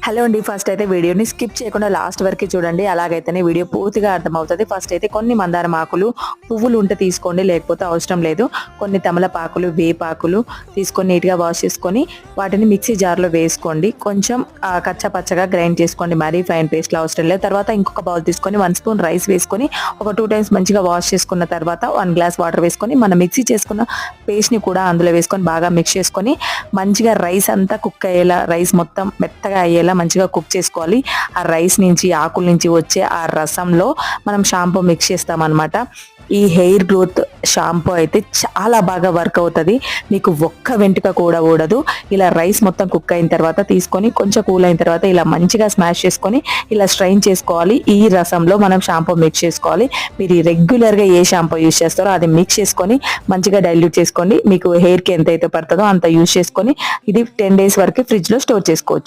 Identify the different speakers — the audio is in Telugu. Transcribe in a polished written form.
Speaker 1: హలో అండి, ఫస్ట్ అయితే వీడియోని స్కిప్ చేయకుండా లాస్ట్ వరకు చూడండి. అలాగైతేనే వీడియో పూర్తిగా అర్థమవుతుంది. ఫస్ట్ అయితే కొన్ని మందారం ఆకులు, పువ్వులు ఉంటే తీసుకోండి, లేకపోతే అవసరం లేదు. కొన్ని తమలపాకులు, వేపాకులు తీసుకొని నీట్గా వాష్ చేసుకొని వాటిని మిక్సీ జార్లో వేసుకోండి. కొంచెం కచ్చా పచ్చగా గ్రైండ్ చేసుకోండి, మరీ ఫైన్ పేస్ట్లో అవసరం లేదు. తర్వాత ఇంకొక బౌల్ తీసుకొని 1 స్పూన్ రైస్ వేసుకొని ఒక 2 టైమ్స్ మంచిగా వాష్ చేసుకున్న తర్వాత 1 గ్లాస్ వాటర్ వేసుకొని మనం మిక్సీ చేసుకున్న పేస్ట్ని కూడా అందులో వేసుకొని బాగా మిక్స్ చేసుకొని మంచిగా రైస్ అంతా కుక్ అయ్యేలా, రైస్ మొత్తం మెత్తగా అయ్యేలా మంచిగా కుక్ చేసుకోవాలి. ఆ రైస్ నుంచి, ఆకుల నుంచి వచ్చే ఆ రసంలో మనం షాంపూ మిక్స్ చేస్తామన్నమాట. ఈ హెయిర్ గ్రోత్ షాంపూ అయితే చాలా బాగా వర్క్ అవుతుంది. మీకు ఒక్క వెంట్రుక కూడా ఊడదు. ఇలా రైస్ మొత్తం కుక్ అయిన తర్వాత తీసుకొని కొంచెం కూల్ అయిన తర్వాత ఇలా మంచిగా స్మాష్ చేసుకొని ఇలా స్ట్రైన్ చేసుకోవాలి. ఈ రసంలో మనం షాంపూ మిక్స్ చేసుకోవాలి. మీరు రెగ్యులర్గా ఏ షాంపూ యూస్ చేస్తారో అది మిక్స్ చేసుకొని మంచిగా డైల్యూట్ చేసుకోండి. మీకు హెయిర్కి ఎంత అయితే పడుతుందో అంత యూస్ చేసుకొని ఇది 10 days వరకు ఫ్రిడ్జ్లో స్టోర్ చేసుకోవచ్చు.